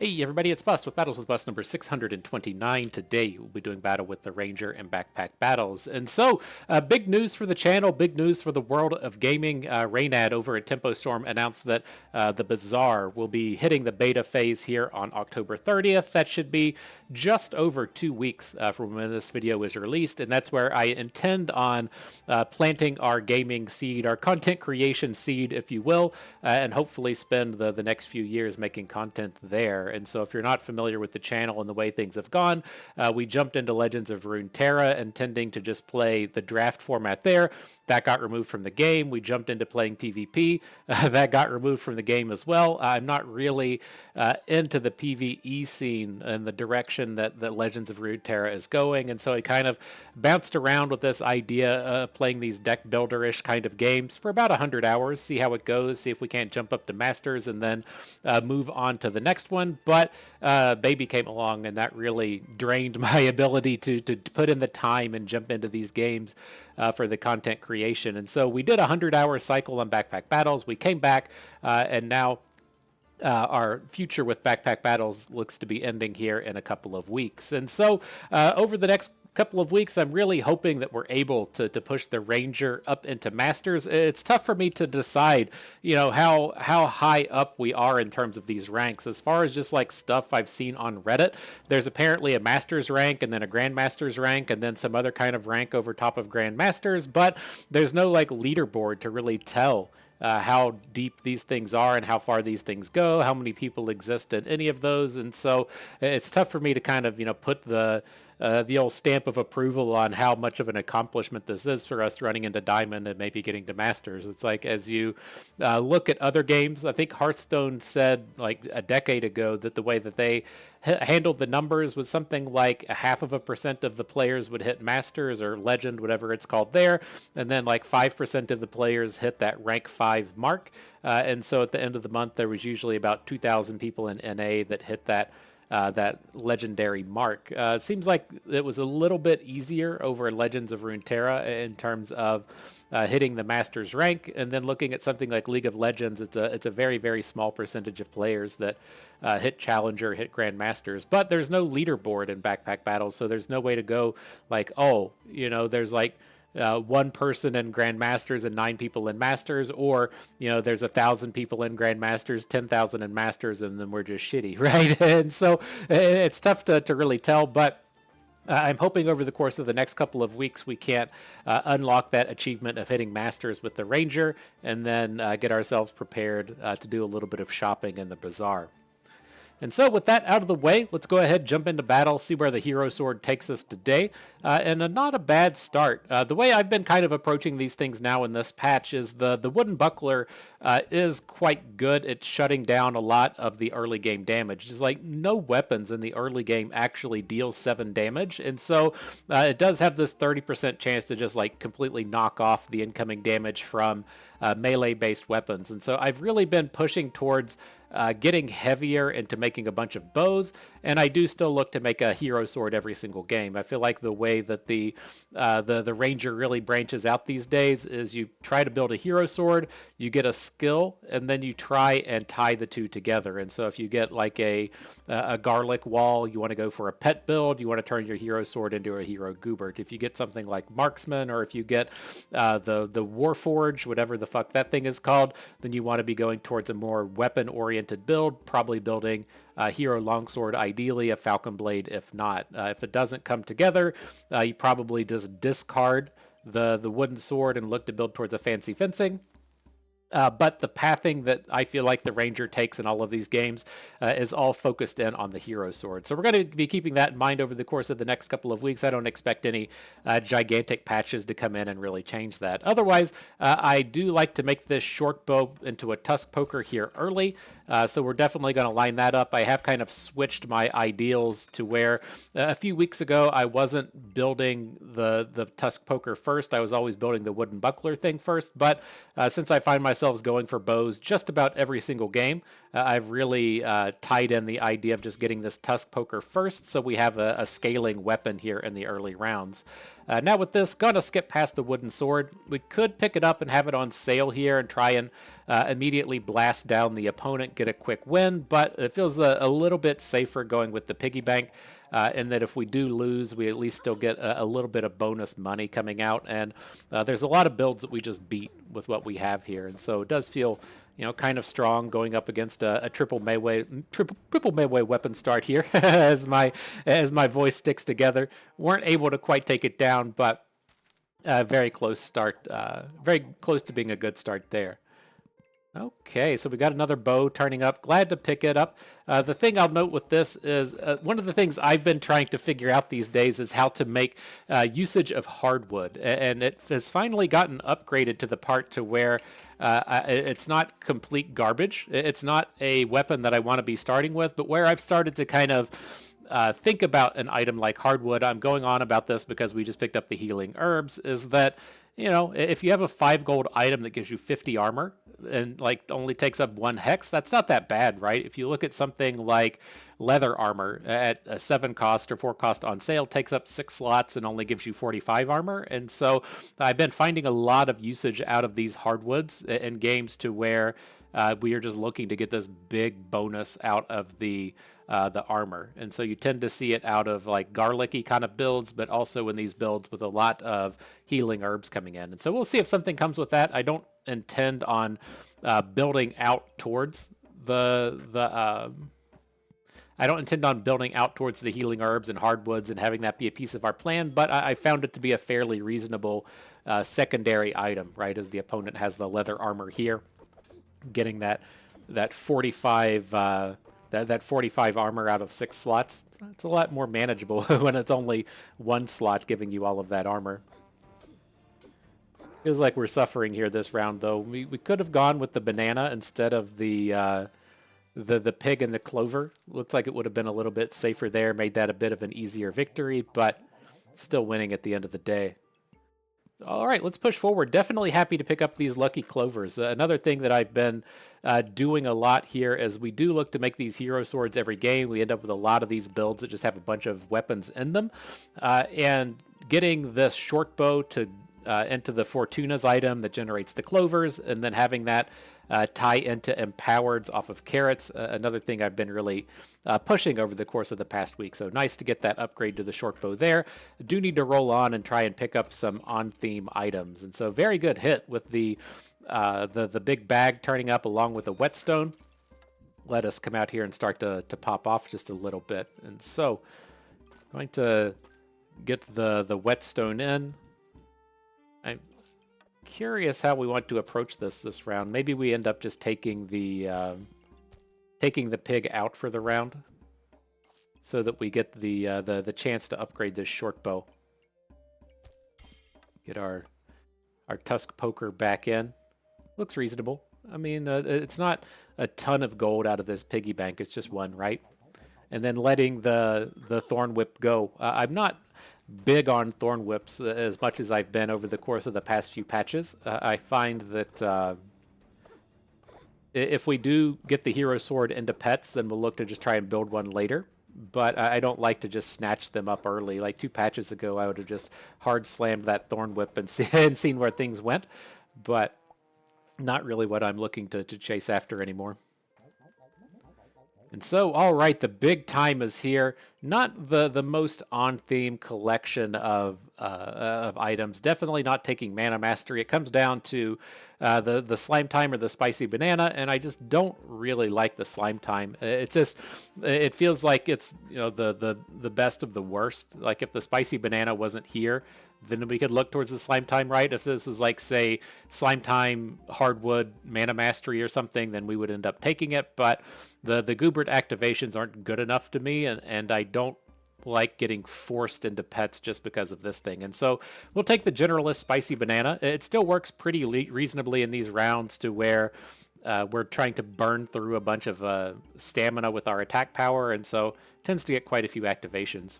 Hey everybody, it's Bust with Battles with Bust number 629. Today we'll be doing battle with the Ranger and Backpack Battles. And so, big news for the channel, big news for the world of gaming. Raynad over at Tempo Storm announced that the Bazaar will be hitting the beta phase here on October 30th. That should be just over 2 weeks from when this video is released, and that's where I intend on planting our gaming seed, our content creation seed, if you will, and hopefully spend the next few years making content there. And so if you're not familiar with the channel and the way things have gone, we jumped into Legends of Runeterra intending to just play the draft format there. That got removed from the game. We jumped into playing PvP. That got removed from the game as well. I'm not really into the PvE scene and the direction that Legends of Runeterra is going. And so I kind of bounced around with this idea of playing these deck builder-ish kind of games for about 100 hours, see how it goes, see if we can't jump up to Masters and then move on to the next one. But Baby came along and that really drained my ability to put in the time and jump into these games for the content creation. And so we did a 100-hour cycle on Backpack Battles. We came back and now our future with Backpack Battles looks to be ending here in a couple of weeks. And so over the next couple of weeks, I'm really hoping that we're able to push the Ranger up into Masters. It's tough for me to decide, how high up we are in terms of these ranks. As far as just like stuff I've seen on Reddit, there's apparently a Masters rank and then a Grandmasters rank and then some other kind of rank over top of Grandmasters, but there's no like leaderboard to really tell how deep these things are and how far these things go, how many people exist in any of those. And so it's tough for me to kind of, put the old stamp of approval on how much of an accomplishment this is for us running into Diamond and maybe getting to Masters. It's like, as you look at other games, I think Hearthstone said like a decade ago that the way that they handled the numbers was something like 0.5% of the players would hit Masters or Legend, whatever it's called there, and then like 5% of the players hit that rank 5 mark. And so at the end of the month, there was usually about 2,000 people in NA that hit that legendary mark. It seems like it was a little bit easier over Legends of Runeterra in terms of hitting the Masters rank, and then looking at something like League of Legends, it's a very, very small percentage of players that hit Challenger, hit Grandmasters, but there's no leaderboard in Backpack Battles, so there's no way to go like, there's like one person in Grandmasters and 9 people in Masters, or there's 1,000 people in Grandmasters, 10,000 in Masters, and then we're just shitty, right? And so it's tough to really tell, but I'm hoping over the course of the next couple of weeks we can unlock that achievement of hitting Masters with the Ranger, and then get ourselves prepared to do a little bit of shopping in the Bazaar. And so with that out of the way, let's go ahead, jump into battle, see where the Hero Sword takes us today. Not a bad start. The way I've been kind of approaching these things now in this patch is the Wooden Buckler is quite good at shutting down a lot of the early game damage. Just like no weapons in the early game actually deal 7 damage. And so it does have this 30% chance to just like completely knock off the incoming damage from melee-based weapons. And so I've really been pushing towards getting heavier into making a bunch of bows, and I do still look to make a hero sword every single game. I feel like the way that the Ranger really branches out these days is you try to build a hero sword, you get a skill, and then you try and tie the two together. And so if you get like a garlic wall, you want to go for a pet build, you want to turn your hero sword into a hero goobert. If you get something like marksman, or if you get the warforge, whatever the fuck that thing is called, then you want to be going towards a more weapon oriented build, probably building a hero longsword, ideally a falcon blade if not. If it doesn't come together, you probably just discard the wooden sword and look to build towards a fancy fencing. But the pathing that I feel like the Ranger takes in all of these games is all focused in on the hero sword. So we're going to be keeping that in mind over the course of the next couple of weeks. I don't expect any gigantic patches to come in and really change that. Otherwise, I do like to make this short bow into a tusk poker here early. So we're definitely going to line that up. I have kind of switched my ideals to where a few weeks ago I wasn't building the tusk poker first. I was always building the wooden buckler thing first. But since I find myself going for bows just about every single game, I've really tied in the idea of just getting this tusk poker first, so we have a scaling weapon here in the early rounds. Now with this, gonna skip past the wooden sword. We could pick it up and have it on sale here and try and immediately blast down the opponent, get a quick win, but it feels a little bit safer going with the piggy bank. And that if we do lose, we at least still get a little bit of bonus money coming out. And there's a lot of builds that we just beat with what we have here. And so it does feel, kind of strong going up against a triple Mayway weapon start here as my voice sticks together. Weren't able to quite take it down, but very close start, very close to being a good start there. Okay, so we got another bow turning up. Glad to pick it up. The thing I'll note with this is one of the things I've been trying to figure out these days is how to make usage of hardwood. And it has finally gotten upgraded to the part to where it's not complete garbage. It's not a weapon that I want to be starting with, but where I've started to kind of think about an item like hardwood, I'm going on about this because we just picked up the healing herbs, is that, if you have a 5 gold item that gives you 50 armor and only takes up 1 hex, that's not that bad, right? If you look at something like leather armor at a 7 cost or 4 cost on sale, takes up 6 slots and only gives you 45 armor. And so I've been finding a lot of usage out of these hardwoods in games to where we are just looking to get this big bonus out of the armor. And so you tend to see it out of garlicky kind of builds, but also in these builds with a lot of healing herbs coming in. And so we'll see if something comes with that. I don't intend on building out towards I don't intend on building out towards the healing herbs and hardwoods and having that be a piece of our plan, but I found it to be a fairly reasonable secondary item, right? As the opponent has the leather armor here, getting that 45 that 45 armor out of 6 slots. It's a lot more manageable when it's only 1 slot giving you all of that armor. Feels like we're suffering here this round, though. We could have gone with the banana instead of the pig and the clover. Looks like it would have been a little bit safer there, made that a bit of an easier victory, but still winning at the end of the day. All right, let's push forward. Definitely happy to pick up these lucky clovers. Another thing that I've been doing a lot here is we do look to make these hero swords every game. We end up with a lot of these builds that just have a bunch of weapons in them. And getting this short bow to into the Fortuna's item that generates the clovers, and then having that tie into Empowered's off of carrots, another thing I've been really pushing over the course of the past week. So nice to get that upgrade to the short bow there. Do need to roll on and try and pick up some on-theme items. And so very good hit with the big bag turning up along with the whetstone. Let us come out here and start to pop off just a little bit. And so going to get the whetstone in. I'm curious how we want to approach this round. Maybe we end up just taking the pig out for the round, so that we get the chance to upgrade this short bow. Get our tusk poker back in. Looks reasonable. I mean, it's not a ton of gold out of this piggy bank. It's just 1, right? And then letting the thorn whip go. I'm not big on thorn whips as much as I've been over the course of the past few patches. I find that if we do get the hero sword into pets, then we'll look to just try and build one later. But I don't like to just snatch them up early. Like 2 patches ago, I would have just hard slammed that thorn whip and seen where things went. But not really what I'm looking to chase after anymore. And so, all right, the big time is here. Not the most on-theme collection of items. Definitely not taking Mana Mastery. It comes down to the Slime Time or the Spicy Banana, and I just don't really like the Slime Time. It feels like it's the best of the worst. Like if the Spicy Banana wasn't here, then we could look towards the Slime Time, right? If this is like, say, Slime Time, Hardwood, Mana Mastery or something, then we would end up taking it. But the Goobert activations aren't good enough to me, and I don't like getting forced into pets just because of this thing. And so we'll take the Generalist Spicy Banana. It still works pretty reasonably in these rounds to where we're trying to burn through a bunch of stamina with our attack power, and so tends to get quite a few activations.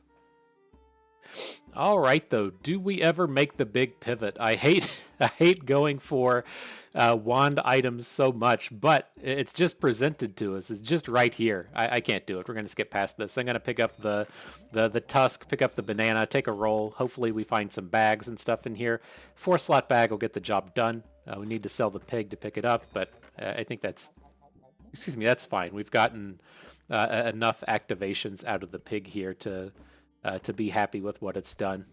All right, though. Do we ever make the big pivot? I hate I hate going for wand items so much, but it's just presented to us. It's just right here. I can't do it. We're gonna skip past this. I'm gonna pick up the tusk, pick up the banana, take a roll. Hopefully we find some bags and stuff in here. 4-slot bag will get the job done. We need to sell the pig to pick it up, but I think that's, excuse me, that's fine. We've gotten enough activations out of the pig here to be happy with what it's done.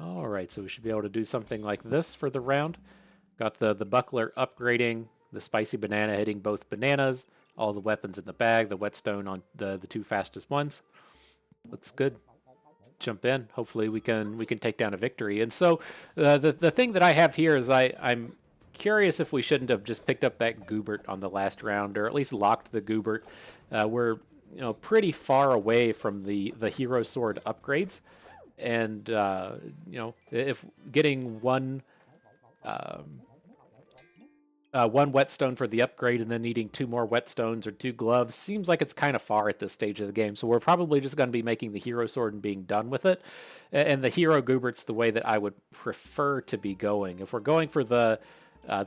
All right, so we should be able to do something like this for the round. Got the buckler upgrading, the spicy banana hitting both bananas, all the weapons in the bag, the whetstone on the two fastest ones. Looks good. Jump in. Hopefully we can take down a victory. And so the thing that I have here is I'm curious if we shouldn't have just picked up that Goobert on the last round, or at least locked the Goobert. We're pretty far away from the hero sword upgrades, and if getting one whetstone for the upgrade and then needing 2 more whetstones or 2 gloves seems like it's kind of far at this stage of the game. So we're probably just going to be making the hero sword and being done with it. And the hero Goobert's the way that I would prefer to be going. If we're going for the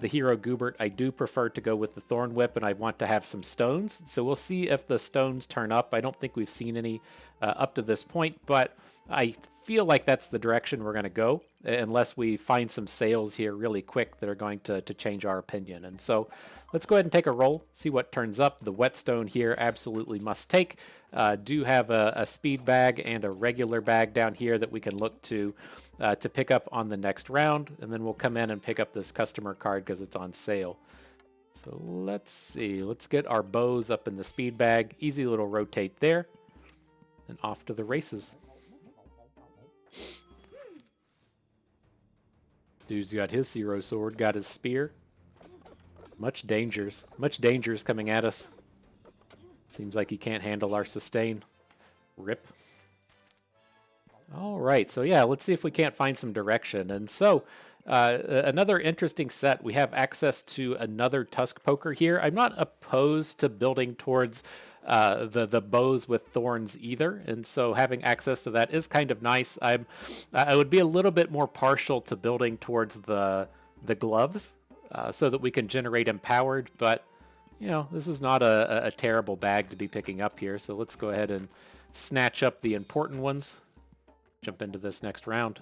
hero Goobert, I do prefer to go with the Thorn Whip, and I want to have some stones. So we'll see if the stones turn up. I don't think we've seen any up to this point, but I feel like that's the direction we're going to go, unless we find some sales here really quick that are going to change our opinion. And so let's go ahead and take a roll, see what turns up. The whetstone here absolutely must take. Do have a speed bag and a regular bag down here that we can look to pick up on the next round, and then we'll come in and pick up this customer card because it's on sale. So let's see. Let's get our bows up in the speed bag. Easy little rotate there, and off to the races. Dude's got his hero sword, got his spear. Much dangers coming at us. Seems like he can't handle our sustain. Rip. All right, so yeah, let's see if we can't find some direction. And so, another interesting set. We have access to another Tusk Poker here. I'm not opposed to building towards the bows with thorns either, and so having access to that is kind of nice. I would be a little bit more partial to building towards the gloves, so that we can generate empowered, but this is not a terrible bag to be picking up here, so let's go ahead and snatch up the important ones. Jump into this next round.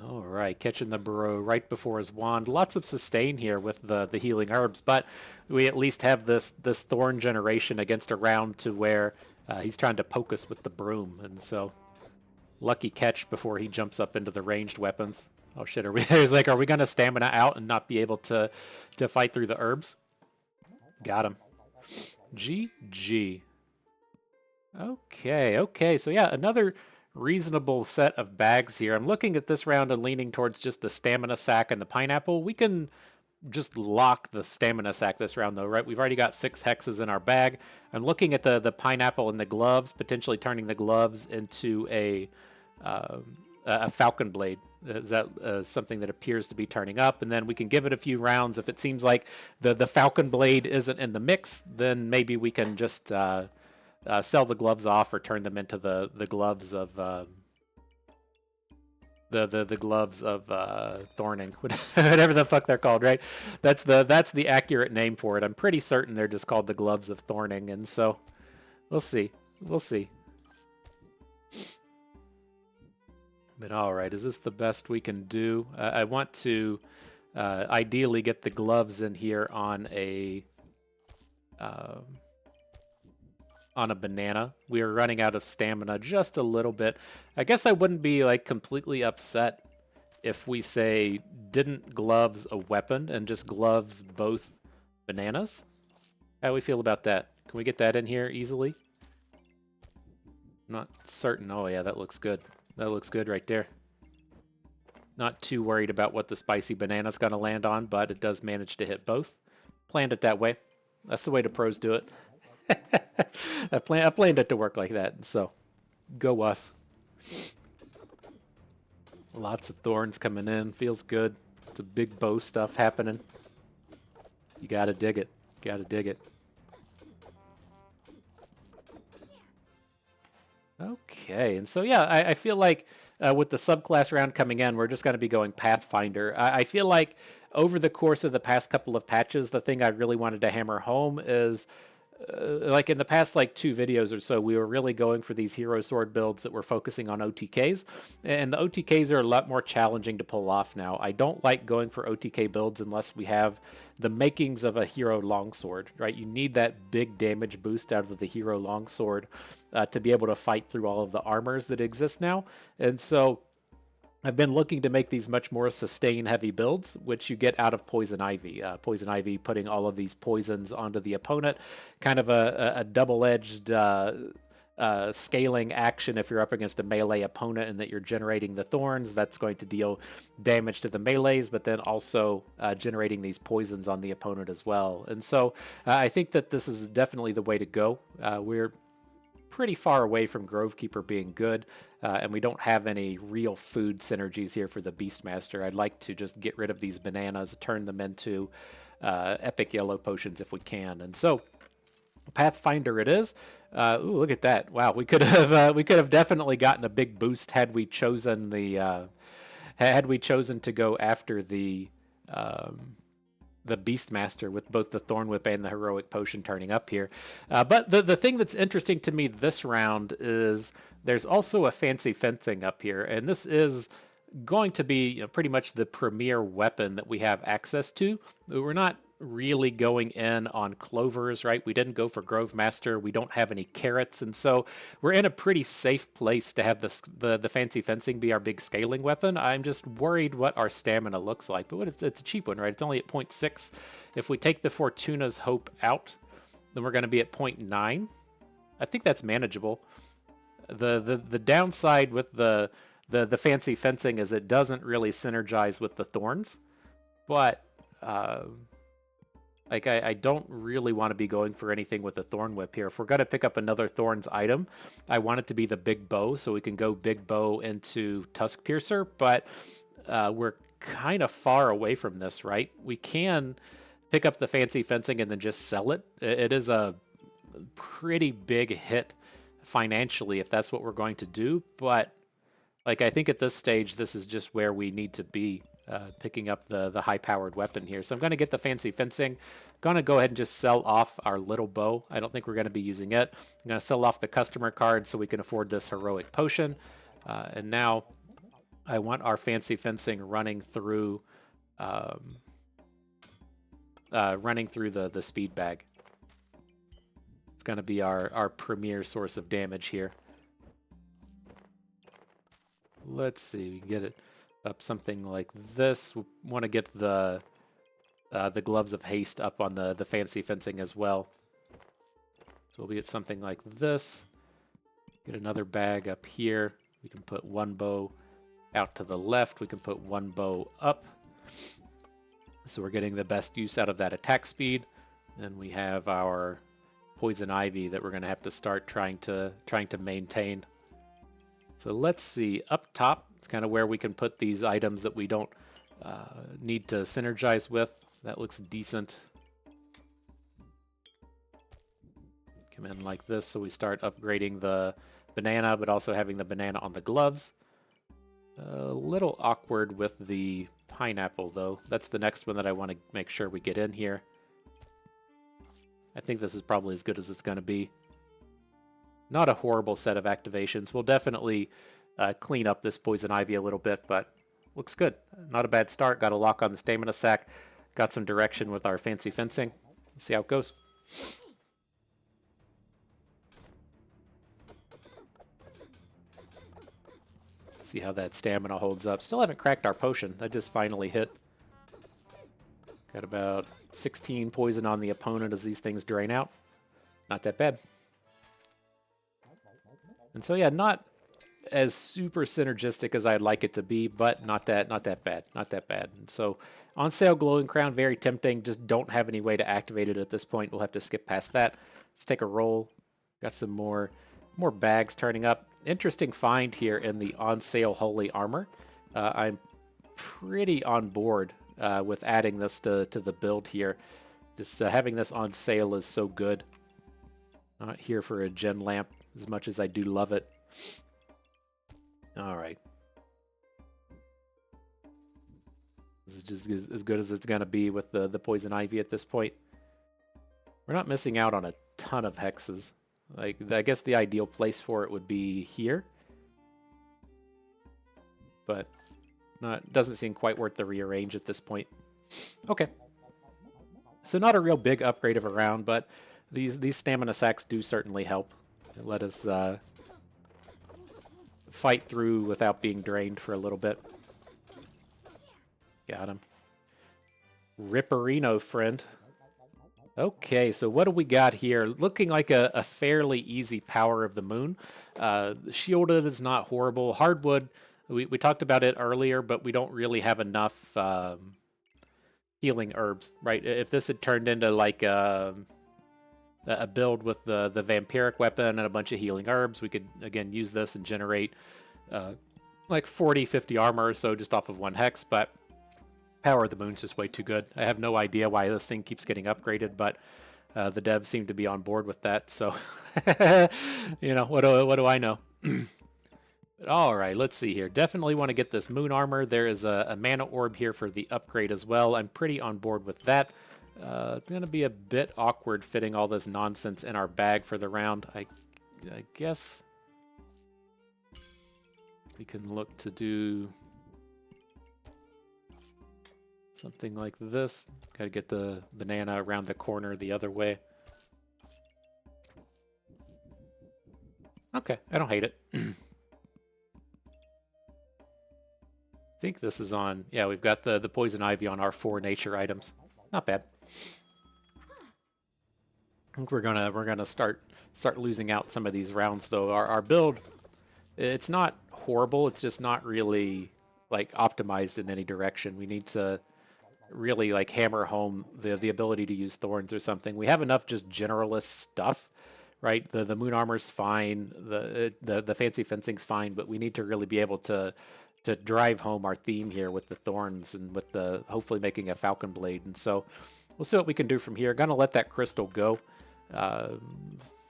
All right, catching the burrow right before his wand. Lots of sustain here with the healing herbs, but we at least have this thorn generation against a round to where he's trying to poke us with the broom, and so lucky catch before he jumps up into the ranged weapons. Oh shit, are we gonna stamina out and not be able to fight through the herbs? Got him. GG. Okay, so yeah, another reasonable set of bags here. I'm looking at this round and leaning towards just the stamina sack and the pineapple. We can just lock the stamina sack this round though, right? We've already got 6 hexes in our bag. I'm looking at the pineapple and the gloves, potentially turning the gloves into a falcon blade. Is that something that appears to be turning up? And then we can give it a few rounds. If it seems like the falcon blade isn't in the mix, then maybe we can just sell the gloves off or turn them into the gloves of the gloves of thorning, whatever the fuck they're called, right? That's the accurate name for it. I'm pretty certain they're just called the gloves of thorning, and so we'll see. But all right, is this the best we can do? I want to ideally get the gloves in here on a banana. We are running out of stamina just a little bit. I guess I wouldn't be like completely upset if we say didn't gloves a weapon and just gloves both bananas. How do we feel about that? Can we get that in here easily? I'm not certain. Oh yeah, that looks good. That looks good right there. Not too worried about what the spicy banana's gonna land on, but it does manage to hit both. Planned it that way. That's the way the pros do it. I planned it to work like that, so go us. Lots of thorns coming in. Feels good. It's a big bow stuff happening. You gotta dig it. Okay, and so yeah, I feel like with the subclass round coming in, we're just going to be going Pathfinder. I feel like over the course of the past couple of patches, the thing I really wanted to hammer home is like in the past like 2 videos or so, we were really going for these hero sword builds that were focusing on OTKs, and the OTKs are a lot more challenging to pull off now. I don't like going for OTK builds unless we have the makings of a hero longsword, right? You need that big damage boost out of the hero longsword to be able to fight through all of the armors that exist now, and so I've been looking to make these much more sustain heavy builds, which you get out of Poison Ivy. Poison Ivy putting all of these poisons onto the opponent, kind of a double edged scaling action if you're up against a melee opponent and that you're generating the thorns. That's going to deal damage to the melees, but then also generating these poisons on the opponent as well. And so I think that this is definitely the way to go. We're pretty far away from Grovekeeper being good, and we don't have any real food synergies here for the Beastmaster. I'd like to just get rid of these bananas, turn them into epic yellow potions if we can. And so Pathfinder it is. Ooh, look at that! Wow, we could have definitely gotten a big boost had we chosen to go after the Beastmaster with both the Thorn Whip and the Heroic Potion turning up here. But the thing that's interesting to me this round is there's also a Fancy Fencing up here, and this is going to be pretty much the premier weapon that we have access to. We're not really going in on clovers, right? We didn't go for Grove Master. We don't have any carrots, and so we're in a pretty safe place to have the Fancy Fencing be our big scaling weapon. I'm just worried what our stamina looks like, but it's a cheap one, right? It's only at 0.6. If we take the Fortuna's Hope out, then we're going to be at 0.9. I think that's manageable. The downside with the Fancy Fencing is it doesn't really synergize with the thorns, but I don't really want to be going for anything with the Thorn Whip here. If we're going to pick up another Thorns item, I want it to be the Big Bow, so we can go Big Bow into Tusk Piercer, but we're kind of far away from this, right? We can pick up the Fancy Fencing and then just sell it. It is a pretty big hit financially if that's what we're going to do, but like I think at this stage, this is just where we need to be. Picking up the high-powered weapon here. So I'm going to get the Fancy Fencing. Going to go ahead and just sell off our little bow. I don't think we're going to be using it. I'm going to sell off the customer card so we can afford this Heroic Potion. And now I want our Fancy Fencing running through the speed bag. It's going to be our premier source of damage here. Let's see, we can get it up something like this. We want to get the Gloves of Haste up on the Fancy Fencing as well. So we'll get something like this. Get another bag up here. We can put one bow out to the left. We can put one bow up. So we're getting the best use out of that attack speed. Then we have our Poison Ivy that we're going to have to start trying to maintain. So let's see, up top, it's kind of where we can put these items that we don't need to synergize with. That looks decent. Come in like this, so we start upgrading the banana, but also having the banana on the gloves. A little awkward with the pineapple, though. That's the next one that I want to make sure we get in here. I think this is probably as good as it's going to be. Not a horrible set of activations. We'll definitely clean up this Poison Ivy a little bit, but looks good. Not a bad start. Got a lock on the Stamina Sack. Got some direction with our Fancy Fencing. Let's see how it goes. See how that stamina holds up. Still haven't cracked our potion. That just finally hit. Got about 16 poison on the opponent as these things drain out. Not that bad. And so yeah, not as super synergistic as I'd like it to be, but not that bad. Not that bad. And so on sale, Glowing Crown, very tempting. Just don't have any way to activate it at this point. We'll have to skip past that. Let's take a roll. Got some more bags turning up. Interesting find here in the on sale Holy Armor. I'm pretty on board with adding this to the build here. Just having this on sale is so good. Not here for a gen lamp as much as I do love it. All right. This is just as good as it's going to be with the Poison Ivy at this point. We're not missing out on a ton of hexes. Like, I guess the ideal place for it would be here. But doesn't seem quite worth the rearrange at this point. Okay. So not a real big upgrade of a round, but these stamina sacks do certainly help. Let us fight through without being drained for a little bit. Got him. Ripperino, friend. Okay, so what do we got here? Looking like a fairly easy Power of the Moon. Shielded is not horrible. Hardwood, we talked about it earlier, but we don't really have enough healing herbs, right? If this had turned into like a build with the vampiric weapon and a bunch of healing herbs, we could, again, use this and generate like 40, 50 armor or so just off of one hex, but Power of the Moon's just way too good. I have no idea why this thing keeps getting upgraded, but the devs seem to be on board with that, so you know, what do I know? All right, let's see here. Definitely want to get this moon armor. There is a mana orb here for the upgrade as well. I'm pretty on board with that. It's going to be a bit awkward fitting all this nonsense in our bag for the round. I guess we can look to do something like this. Got to get the banana around the corner the other way. Okay, I don't hate it. I think this is on, yeah, we've got the Poison Ivy on our 4 nature items. Not bad. I think we're gonna start losing out some of these rounds though. Our build, it's not horrible, it's just not really like optimized in any direction. We need to really like hammer home the ability to use thorns or something. We have enough just generalist stuff, right? The moon armor's fine, the fancy fencing's fine, but we need to really be able to drive home our theme here with the thorns and with the hopefully making a falcon blade. And so we'll see what we can do from here. Gonna let that crystal go.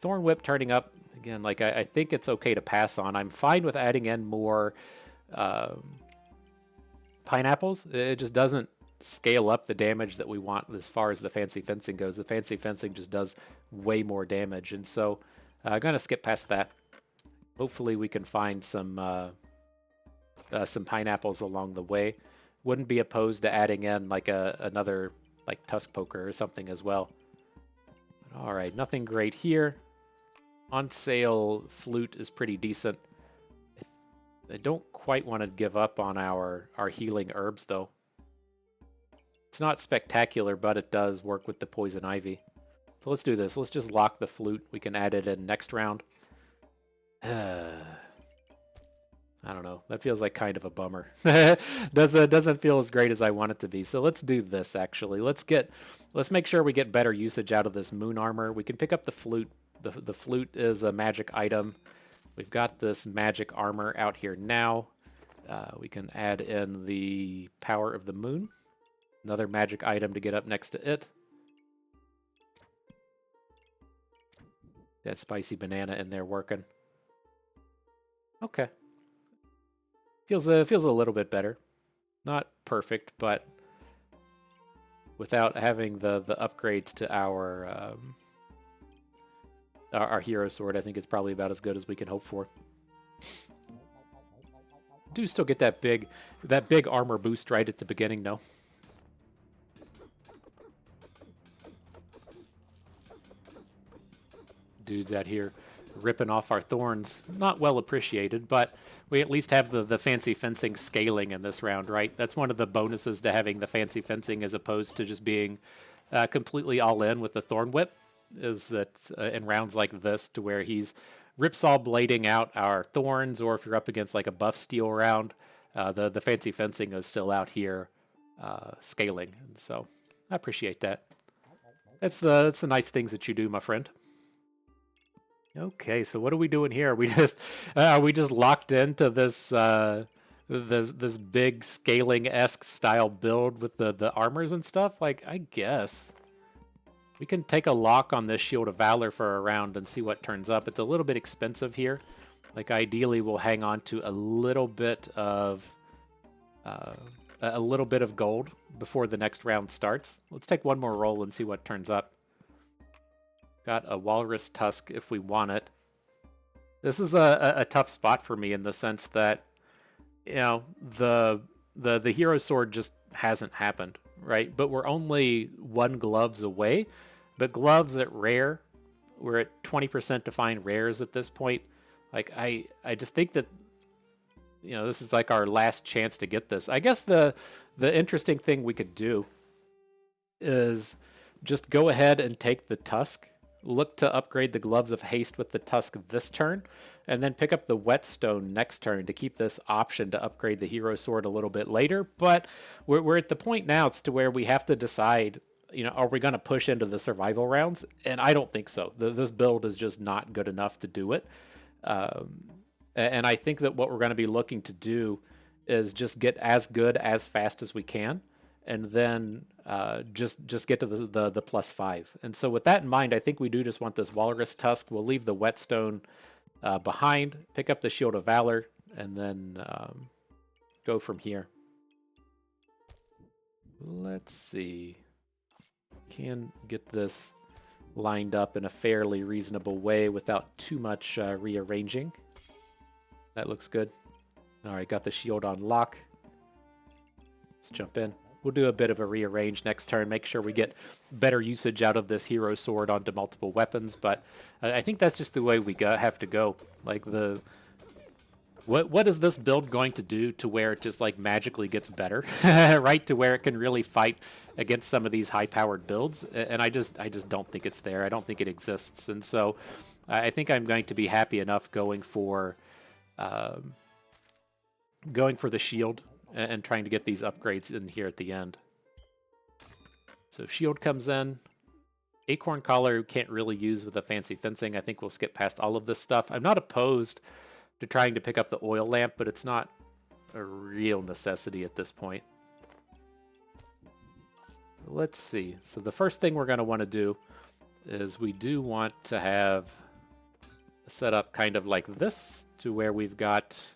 Thorn whip turning up again. Like I think it's okay to pass on. I'm fine with adding in more pineapples. It just doesn't scale up the damage that we want as far as the fancy fencing goes. The fancy fencing just does way more damage, and so I'm gonna skip past that. Hopefully we can find some pineapples along the way. Wouldn't be opposed to adding in like another like tusk poker or something as well. All right, nothing great here. On sale flute is pretty decent. I don't quite want to give up on our healing herbs though. It's not spectacular, but it does work with the Poison Ivy. So let's do this. Let's just lock the flute. We can add it in next round. I don't know. That feels like kind of a bummer. Doesn't feel as great as I want it to be. So let's do this actually. Let's make sure we get better usage out of this moon armor. We can pick up the flute. The flute is a magic item. We've got this magic armor out here now. We can add in the Power of the Moon. Another magic item to get up next to it. That spicy banana in there working. Okay. Feels a little bit better. Not perfect, but without having the upgrades to our hero sword, I think it's probably about as good as we can hope for. Do still get that big armor boost right at the beginning, though. Dudes out here ripping off our thorns. Not well appreciated, but we at least have the fancy fencing scaling in this round, right? That's one of the bonuses to having the fancy fencing as opposed to just being completely all in with the thorn whip, is that in rounds like this to where he's ripsaw blading out our thorns, or if you're up against like a buff steel round, the fancy fencing is still out here scaling. And so I appreciate that. That's the nice things that you do, my friend. Okay, so what are we doing here? We just are we just locked into this this big scaling-esque style build with the armors and stuff? Like, I guess we can take a lock on this Shield of Valor for a round and see what turns up. It's a little bit expensive here, Like ideally, we'll hang on to a little bit of gold before the next round starts. Let's take one more roll and see what turns up. Got a walrus tusk if we want it. This is a tough spot for me in the sense that, you know, the hero sword just hasn't happened, right? But we're only one gloves away. But gloves at rare, we're at 20% to find rares at this point. Like I just think that, you know, this is like our last chance to get this. I guess the interesting thing we could do is just go ahead and take the tusk, look to upgrade the gloves of haste with the tusk this turn, and then pick up the whetstone next turn to keep this option to upgrade the hero sword a little bit later. But we're at the point now it's to where we have to decide, you know, are we going to push into the survival rounds? And I don't think so. This build is just not good enough to do it. And I think that what we're going to be looking to do is just get as good as fast as we can, and then just get to the +5. And so with that in mind, I think we do just want this walrus tusk. We'll leave the whetstone behind, pick up the shield of valor, and then go from here. Let's see. Can get this lined up in a fairly reasonable way without too much rearranging. That looks good. All right, got the shield on lock. Let's jump in. We'll do a bit of a rearrange next turn, make sure we get better usage out of this hero sword onto multiple weapons, but I think that's just the way we have to go. Like what is this build going to do to where it just like magically gets better, right? To where it can really fight against some of these high-powered builds, and I just don't think it's there. I don't think it exists, and so I think I'm going to be happy enough going for the shield and trying to get these upgrades in here at the end. So shield comes in. Acorn collar can't really use with a fancy fencing. I think we'll skip past all of this stuff. I'm not opposed to trying to pick up the oil lamp, but it's not a real necessity at this point. Let's see. So the first thing we're going to want to do is we do want to have a setup kind of like this, to where we've got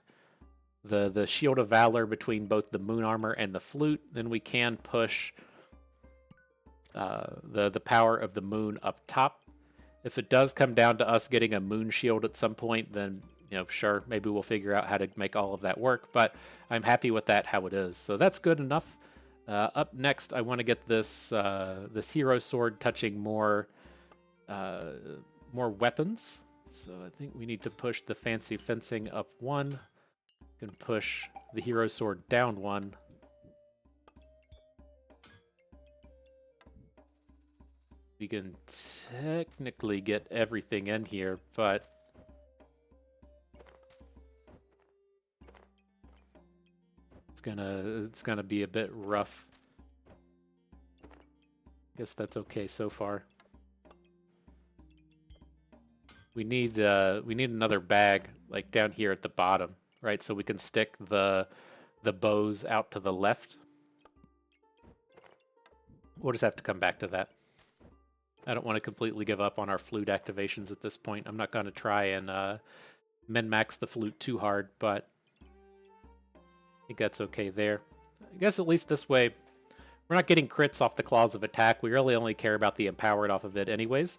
the shield of valor between both the moon armor and the flute. Then we can push the power of the moon up top. If it does come down to us getting a moon shield at some point, then, you know, sure, maybe we'll figure out how to make all of that work, but I'm happy with that how it is. So that's good enough. Up next, I want to get this this hero sword touching more weapons. So I think we need to push the fancy fencing up 1. Can push the hero sword down 1. We can technically get everything in here, but it's gonna be a bit rough. Guess that's okay so far. We need another bag like down here at the bottom, right? So we can stick the bows out to the left. We'll just have to come back to that. I don't want to completely give up on our flute activations at this point. I'm not going to try and min-max the flute too hard, but I think that's okay there. I guess at least this way, we're not getting crits off the Claws of Attack. We really only care about the Empowered off of it anyways.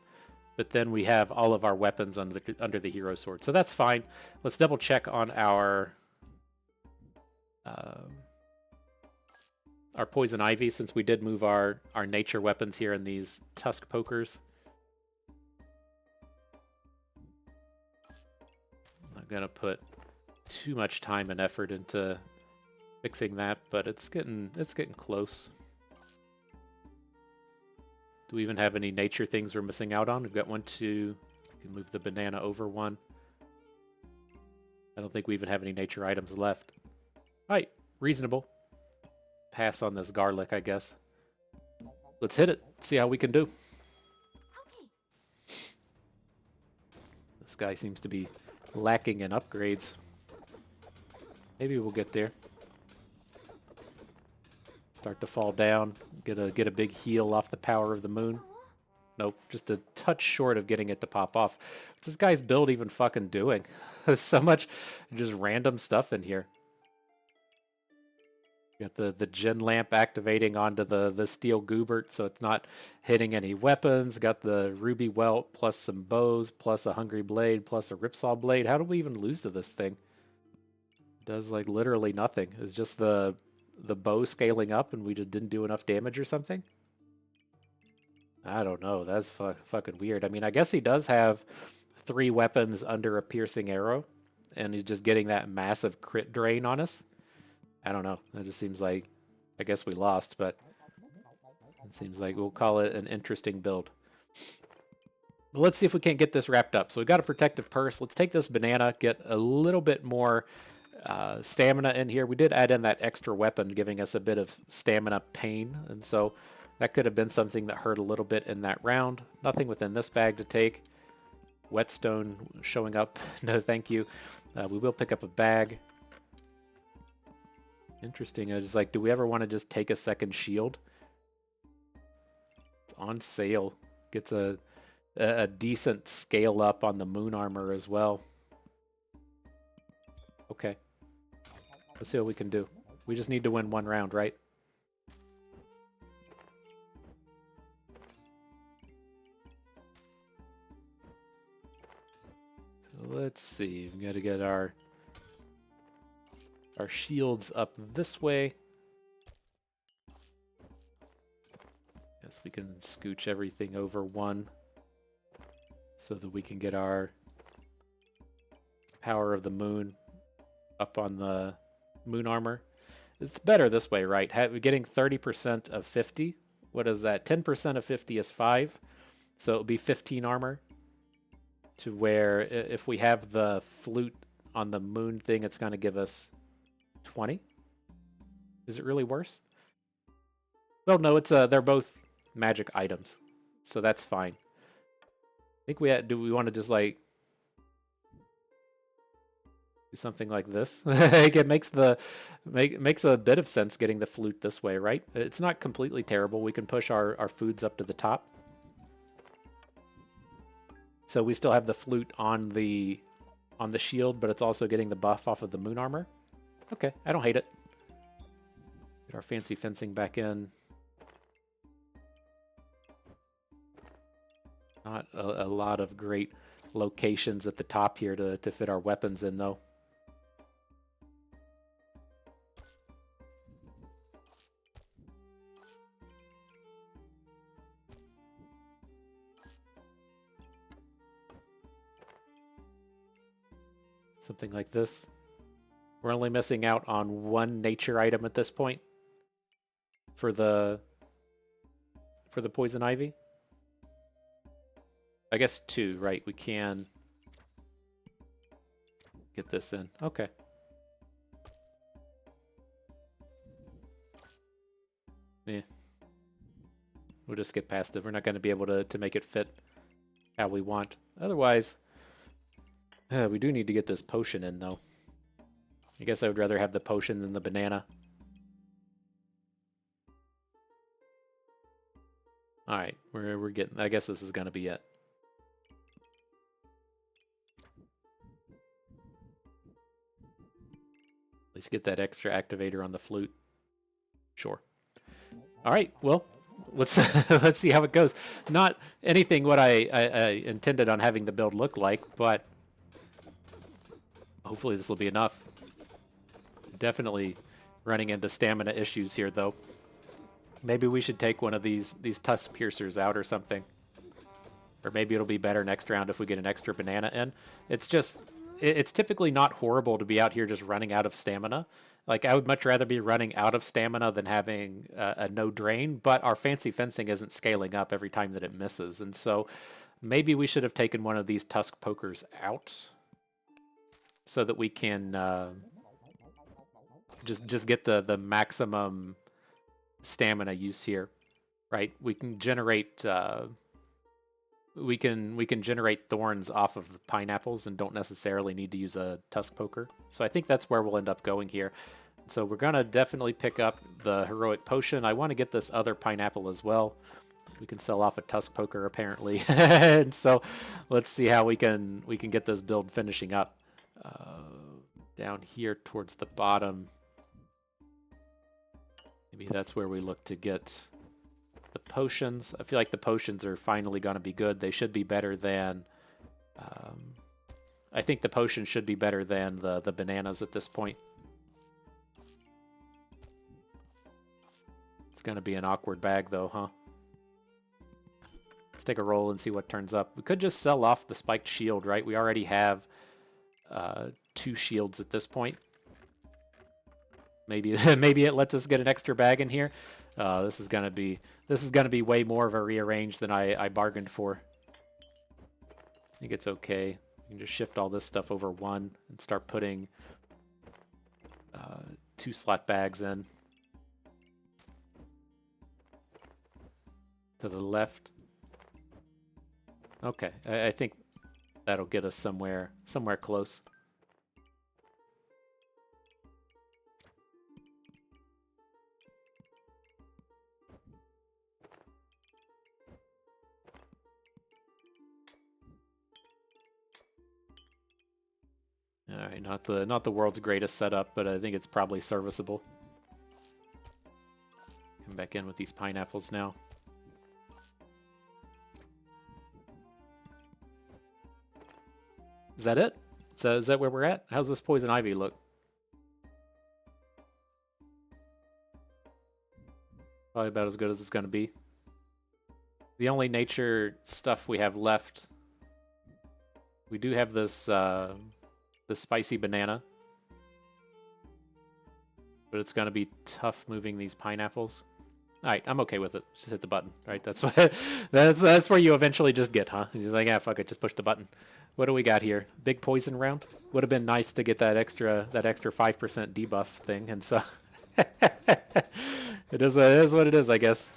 But then we have all of our weapons under the hero sword. So that's fine. Let's double check on our poison ivy, since we did move our nature weapons here in these tusk pokers. I'm not gonna put too much time and effort into fixing that, but it's getting close. Do we even have any nature things we're missing out on? We've got 1, 2. We can move the banana over 1. I don't think we even have any nature items left. All right, reasonable. Pass on this garlic, I guess. Let's hit it. See how we can do. Okay. This guy seems to be lacking in upgrades. Maybe we'll get there. Start to fall down. Get a big heal off the power of the moon. Nope, just a touch short of getting it to pop off. What's this guy's build even fucking doing? There's so much just random stuff in here. You got the Gin Lamp activating onto the Steel Goobert, so it's not hitting any weapons. Got the Ruby Welt plus some bows, plus a Hungry Blade, plus a Ripsaw Blade. How do we even lose to this thing? It does like literally nothing. It's just the bow scaling up and we just didn't do enough damage or something? I don't know. That's fucking weird. I mean, I guess he does have 3 weapons under a piercing arrow, and he's just getting that massive crit drain on us. I don't know. It just seems like, I guess we lost, but it seems like we'll call it an interesting build. But let's see if we can't get this wrapped up. So we got a protective purse. Let's take this banana, get a little bit more stamina in here. We did add in that extra weapon, giving us a bit of stamina pain, and so that could have been something that hurt a little bit in that round. Nothing within this bag to take. Whetstone showing up. No, thank you. We will pick up a bag. Interesting. I was like, do we ever want to just take a second shield? It's on sale. Gets a decent scale up on the moon armor as well. Okay. Let's see what we can do. We just need to win 1 round, right? Let's see. We got to get our shields up this way. Yes, we can scooch everything over 1 so that we can get our Power of the Moon up on the moon armor. It's better this way, right? We're getting 30% of 50. What is that? 10% of 50 is 5. So it would be 15 armor. To where if we have the flute on the moon thing, it's going to give us 20. Is it really worse? Well, no, it's they're both magic items, so that's fine. I think do we want to just like do something like this? Like it makes makes a bit of sense getting the flute this way, right? It's not completely terrible. We can push our foods up to the top. So we still have the flute on the shield, but it's also getting the buff off of the moon armor. Okay, I don't hate it. Get our fancy fencing back in. Not a lot of great locations at the top here to fit our weapons in, though. Something like this. We're only missing out on 1 nature item at this point for the poison ivy. I guess 2, right? We can get this in. Okay. Yeah. We'll just skip past it. We're not going to be able to make it fit how we want. Otherwise, we do need to get this potion in, though. I guess I would rather have the potion than the banana. All right, we're getting. I guess this is gonna be it. Let's get that extra activator on the flute. Sure. All right. Well, let's let's see how it goes. Not anything what I intended on having the build look like, but hopefully this will be enough. Definitely running into stamina issues here, though. Maybe we should take one of these tusk piercers out or something. Or maybe it'll be better next round if we get an extra banana in. It's just, it's typically not horrible to be out here just running out of stamina. Like, I would much rather be running out of stamina than having a no drain, but our fancy fencing isn't scaling up every time that it misses. And so maybe we should have taken one of these tusk pokers out so that we can just get the maximum stamina use here, right? We can generate we can generate thorns off of pineapples and don't necessarily need to use a tusk poker. So I think that's where we'll end up going here. So we're gonna definitely pick up the heroic potion. I want to get this other pineapple as well. We can sell off a tusk poker apparently, and so let's see how we can get this build finishing up. Down here towards the bottom, maybe that's where we look to get the potions. I feel like the potions are finally going to be good. They should be better than. I think the potions should be better than the bananas at this point. It's going to be an awkward bag though, huh? Let's take a roll and see what turns up. We could just sell off the spiked shield, right? We already have 2 shields at this point. Maybe maybe it lets us get an extra bag in here. This is gonna be way more of a rearrange than I bargained for. I think it's okay. You can just shift all this stuff over 1 and start putting 2 slot bags in. To the left. Okay, I think that'll get us somewhere close. All right, not the world's greatest setup, but I think it's probably serviceable. Come back in with these pineapples now. Is that it? So is that where we're at? How's this poison ivy look? Probably about as good as it's going to be. The only nature stuff we have left, we do have this the spicy banana, but it's going to be tough moving these pineapples. All right, I'm okay with it. Just hit the button. Right, that's what that's where you eventually just get, huh? You're just like, yeah, fuck it, just push the button. What do we got here? Big poison round. Would have been nice to get that extra 5% debuff thing, and so it is what it is, I guess.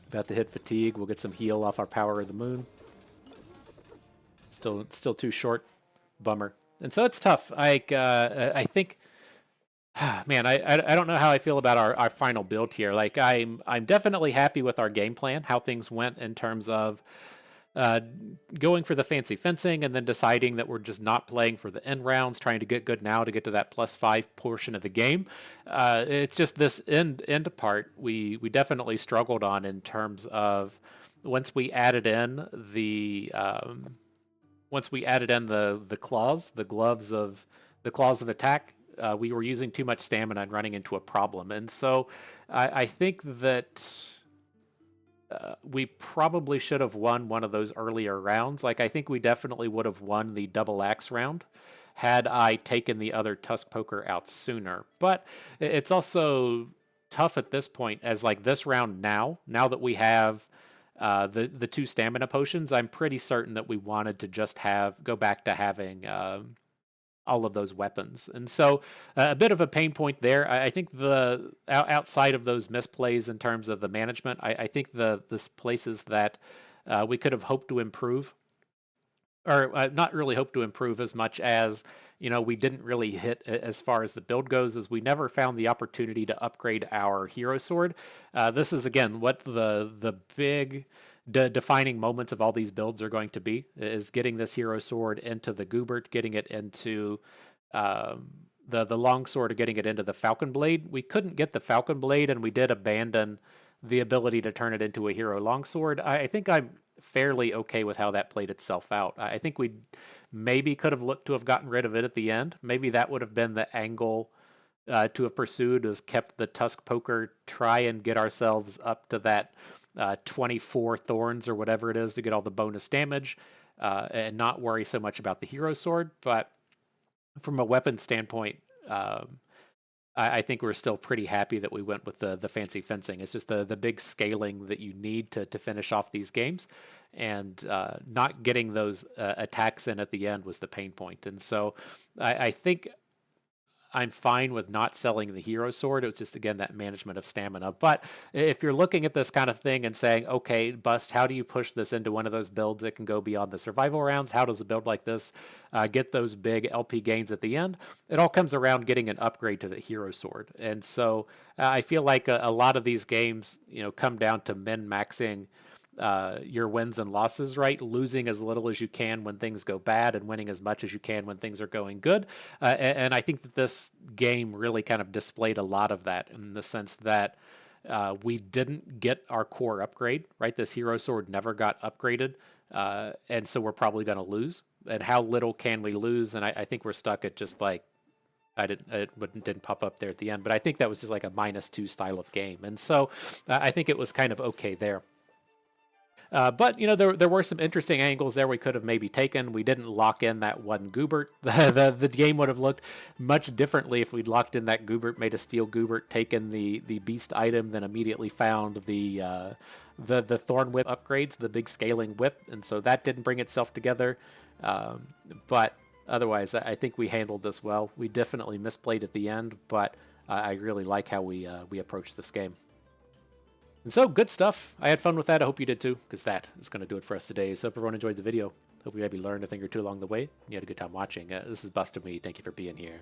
About to hit fatigue. We'll get some heal off our Power of the Moon. Still too short. Bummer. And so it's tough. Like I think. Man, I don't know how I feel about our final build here. Like I'm definitely happy with our game plan, how things went in terms of going for the fancy fencing and then deciding that we're just not playing for the end rounds, trying to get good now to get to that +5 portion of the game. It's just this end part we definitely struggled on in terms of once we added in the claws, the claws of attack. We were using too much stamina and running into a problem. And so I think that we probably should have won one of those earlier rounds. Like, I think we definitely would have won the double axe round had I taken the other tusk poker out sooner. But it's also tough at this point as, like, this round now that we have the 2 stamina potions, I'm pretty certain that we wanted to just go back to having all of those weapons. And so a bit of a pain point there. I think the outside of those misplays in terms of the management, I think the places that we could have hoped to improve, or not really hope to improve as much as, we didn't really hit as far as the build goes, is we never found the opportunity to upgrade our hero sword. This is, again, what the big defining moments of all these builds are going to be, is getting this hero sword into the Goobert, getting it into the long sword, getting it into the Falcon Blade. We couldn't get the Falcon Blade, and we did abandon the ability to turn it into a hero longsword. I think I'm fairly okay with how that played itself out. I think we maybe could have looked to have gotten rid of it at the end. Maybe that would have been the angle to have pursued, is kept the tusk poker, try and get ourselves up to that 24 thorns or whatever it is to get all the bonus damage, and not worry so much about the hero sword. But from a weapon standpoint, I think we're still pretty happy that we went with the fancy fencing. It's just the big scaling that you need to finish off these games, and not getting those attacks in at the end was the pain point. And so I think I'm fine with not selling the hero sword. It was just, again, that management of stamina. But if you're looking at this kind of thing and saying, okay, Bust, how do you push this into one of those builds that can go beyond the survival rounds? How does a build like this get those big LP gains at the end? It all comes around getting an upgrade to the hero sword. And so I feel like a lot of these games, come down to min-maxing your wins and losses, right? Losing as little as you can when things go bad and winning as much as you can when things are going good. And I think that this game really kind of displayed a lot of that in the sense that we didn't get our core upgrade, right? This hero sword never got upgraded. And so we're probably going to lose. And how little can we lose? And I think we're stuck at just like, it didn't pop up there at the end, but I think that was just like a -2 style of game. And so I think it was kind of okay there. But there were some interesting angles there we could have maybe taken. We didn't lock in that one Goobert. The game would have looked much differently if we'd locked in that Goobert, made a steel Goobert, taken the beast item, then immediately found the Thorn Whip upgrades, the big scaling whip, and so that didn't bring itself together. But otherwise, I think we handled this well. We definitely misplayed at the end, but I really like how we approached this game. And so, good stuff. I had fun with that. I hope you did too, because that is going to do it for us today. So, hope everyone enjoyed the video. Hope you maybe learned a thing or two along the way. You had a good time watching. This is Bust of Me. Thank you for being here.